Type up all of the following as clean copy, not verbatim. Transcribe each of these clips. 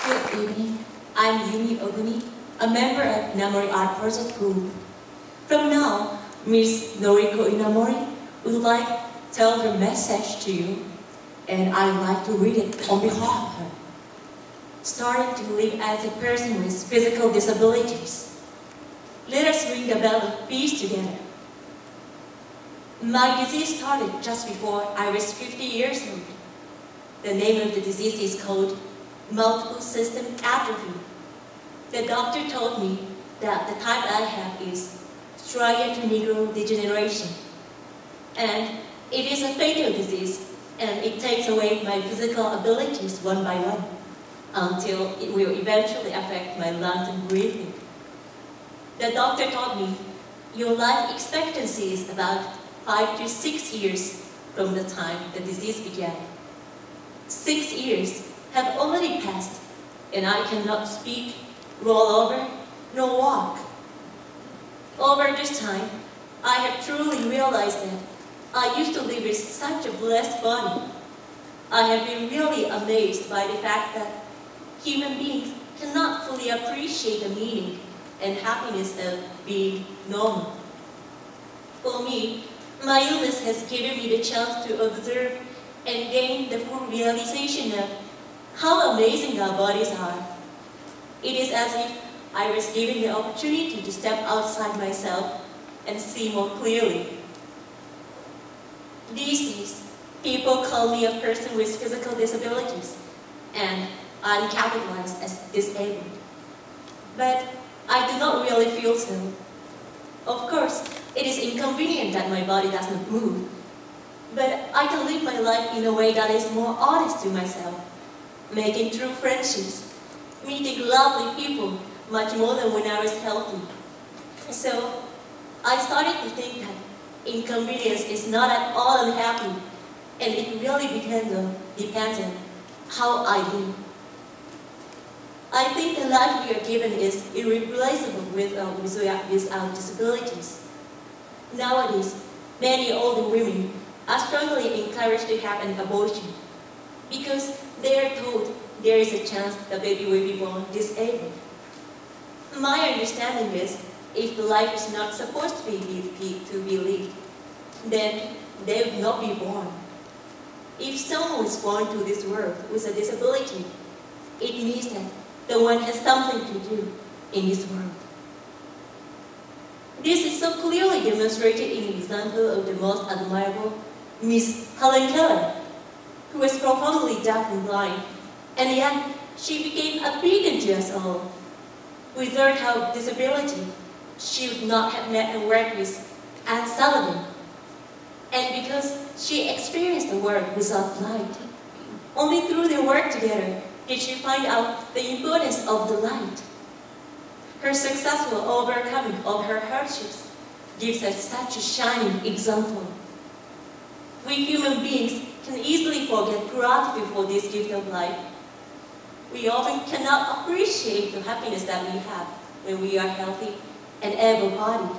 Good evening. I'm Yumi Oguni, a member of Inamori Art Project Group. From now, Ms. Noriko Inamori would like to tell her message to you, and I'd like to read it on behalf of her. Starting to live as a person with physical disabilities. Let us ring the bell of peace together. My disease started just before I was 50 years old. The name of the disease is called multiple system atrophy. The doctor told me that the type I have is striatonegral degeneration. And it is a fatal disease, and it takes away my physical abilities one by one, until it will eventually affect my lungs and breathing. The doctor told me, your life expectancy is about 5 to 6 years from the time the disease began. 6 years have already passed, and I cannot speak, roll over, nor walk. Over this time, I have truly realized that I used to live with such a blessed body. I have been really amazed by the fact that human beings cannot fully appreciate the meaning and happiness of being normal. For me, my illness has given me the chance to observe and gain the full realization of how amazing our bodies are. It is as if I was given the opportunity to step outside myself and see more clearly. These days, people call me a person with physical disabilities, and I'm categorized as disabled. But I do not really feel so. Of course, it is inconvenient that my body does not move, but I can live my life in a way that is more honest to myself, making true friendships, meeting lovely people much more than when I was healthy. So I started to think that inconvenience is not at all unhappy, and it really depends on how I live. I think the life we are given is irreplaceable with or without disabilities. Nowadays, many older women are strongly encouraged to have an abortion because they are told there is a chance the baby will be born disabled. My understanding is, if the life is not supposed to be lived, then they will not be born. If someone is born to this world with a disability, it means that the one has something to do in this world. This is so clearly demonstrated in the example of the most admirable Miss Helen Keller, who was profoundly deaf and blind, and yet she became a beacon to us all. Without her disability, she would not have met and worked with Anne Sullivan. And because she experienced the world without light, only through their work together did she find out the importance of the light. Her successful overcoming of her hardships gives us such a shining example. We human beings can easily forget gratitude for this gift of life. We often cannot appreciate the happiness that we have when we are healthy and able-bodied.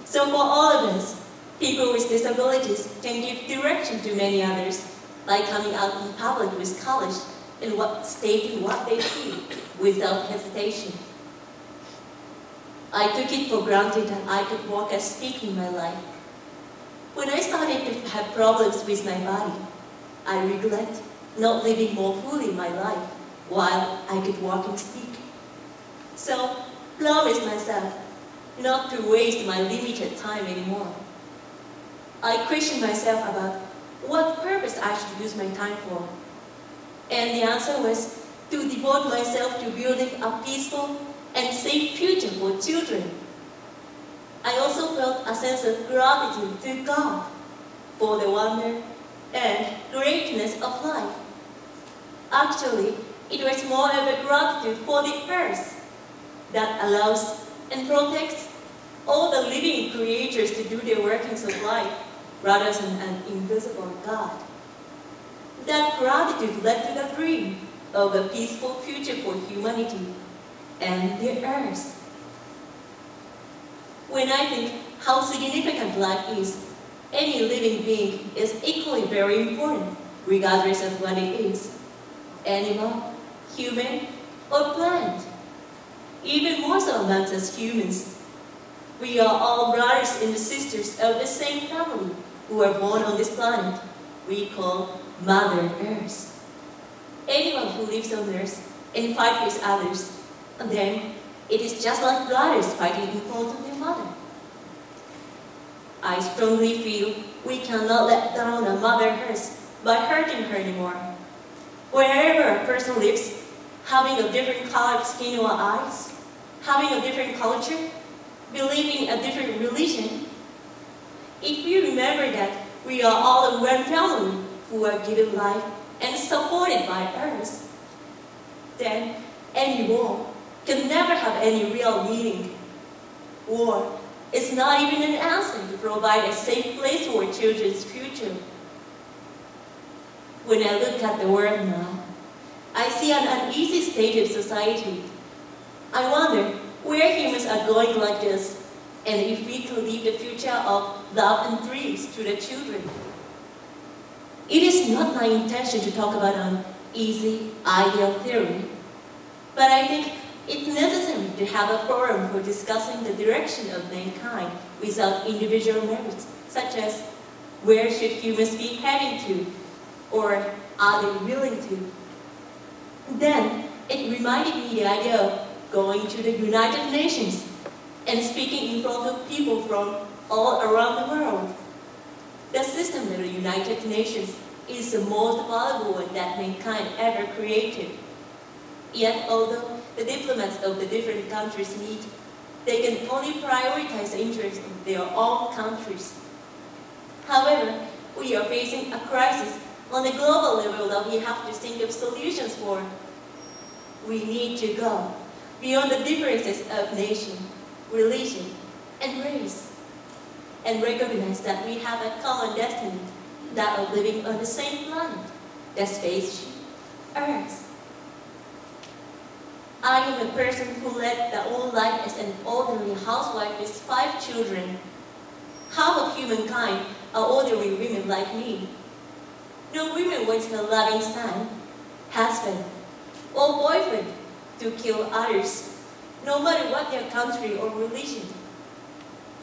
So for all of us, people with disabilities can give direction to many others by coming out in public with courage and stating what they feel without hesitation. I took it for granted that I could walk and speak in my life. When I started to have problems with my body, I regret not living more fully my life while I could walk and speak. So, promise myself not to waste my limited time anymore. I questioned myself about what purpose I should use my time for. And the answer was to devote myself to building a peaceful and safe future for children. I also felt a sense of gratitude to God for the wonder and greatness of life. Actually, it was more of a gratitude for the earth that allows and protects all the living creatures to do their workings of life rather than an invisible God. That gratitude led to the dream of a peaceful future for humanity and the earth. When I think how significant life is, any living being is equally very important, regardless of what it is. Animal, human, or planet. Even more so amongst us humans. We are all brothers and sisters of the same family who are born on this planet we call Mother Earth. Anyone who lives on Earth and fights with others, and then it is just like brothers fighting in front of their mother. I strongly feel we cannot let down a Mother Earth by hurting her anymore. Wherever a person lives, having a different color of skin or eyes, having a different culture, believing a different religion, if we remember that we are all one family who are given life and supported by Earth, then any war can never have any real meaning. War is not even an answer to provide a safe place for children's future. When I look at the world now, I see an uneasy state of society. I wonder where humans are going like this, and if we could leave the future of love and dreams to the children. It is not my intention to talk about an easy, ideal theory, but I think it's necessary to have a forum for discussing the direction of mankind without individual merits, such as where should humans be heading to, or are they willing to? Then it reminded me the idea of going to the United Nations and speaking in front of people from all around the world. The system of the United Nations is the most valuable one that mankind ever created. Yet, although the diplomats of the different countries meet, they can only prioritize the interests of their own countries. However, we are facing a crisis on the global level that we have to think of solutions for. We need to go beyond the differences of nation, religion, and race, and recognize that we have a common destiny, that of living on the same planet, the spaceship, Earth. I am a person who led their own life as an ordinary housewife with 5 children. Half of humankind are ordinary women like me. No woman wants her loving son, husband, or boyfriend to kill others, no matter what their country or religion.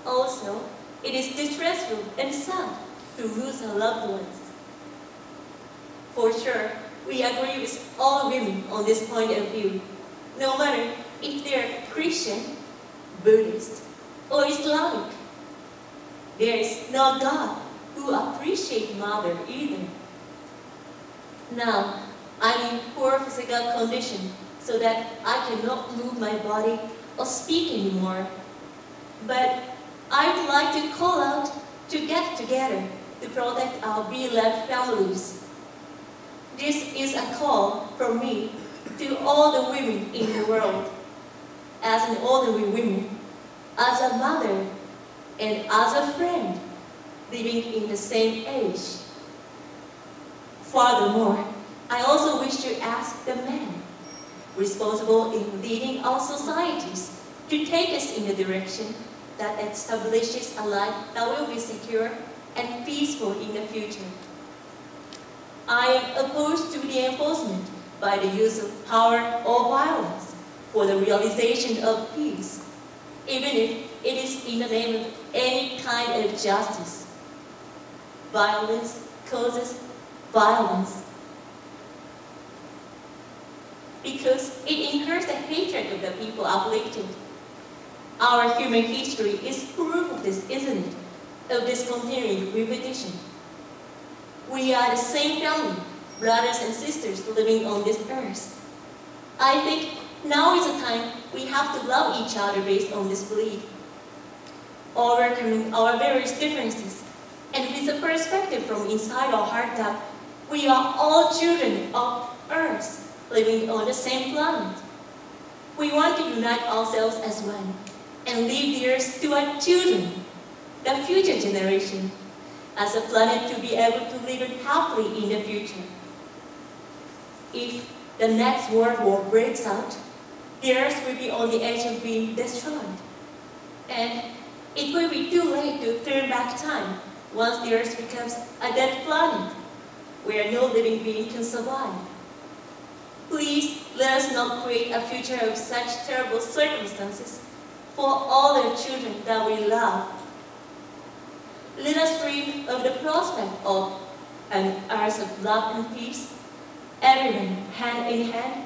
Also, it is distressful and sad to lose our loved ones. For sure, we agree with all women on this point of view, no matter if they are Christian, Buddhist, or Islamic. There is no God who appreciates mother either. Now, I'm in poor physical condition so that I cannot move my body or speak anymore. But I'd like to call out to get together to protect our beloved families. This is a call from me to all the women in the world, as an ordinary woman, as a mother, and as a friend, living in the same age. Furthermore, I also wish to ask the men responsible in leading our societies to take us in the direction that establishes a life that will be secure and peaceful in the future. I am opposed to the enforcement by the use of power or violence for the realization of peace, even if it is in the name of any kind of justice. Violence causes violence because it incurs the hatred of the people afflicted. Our human history is proof of this, isn't it? Of this continuing repetition. We are the same family, brothers and sisters living on this earth. I think now is the time we have to love each other based on this belief, overcoming our various differences, and with a perspective from inside our heart that we are all children of Earth, living on the same planet. We want to unite ourselves as one and leave the Earth to our children, the future generation, as a planet to be able to live happily in the future. If the next world war breaks out, the Earth will be on the edge of being destroyed. And it will be too late to turn back time once the Earth becomes a dead planet where no living being can survive. Please let us not create a future of such terrible circumstances for all the children that we love. Let us dream of the prospect of an earth of love and peace, everyone hand in hand,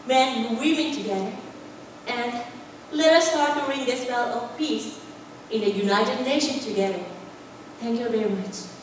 men and women together, and let us start to ring this bell of peace in the United Nations together. Thank you very much.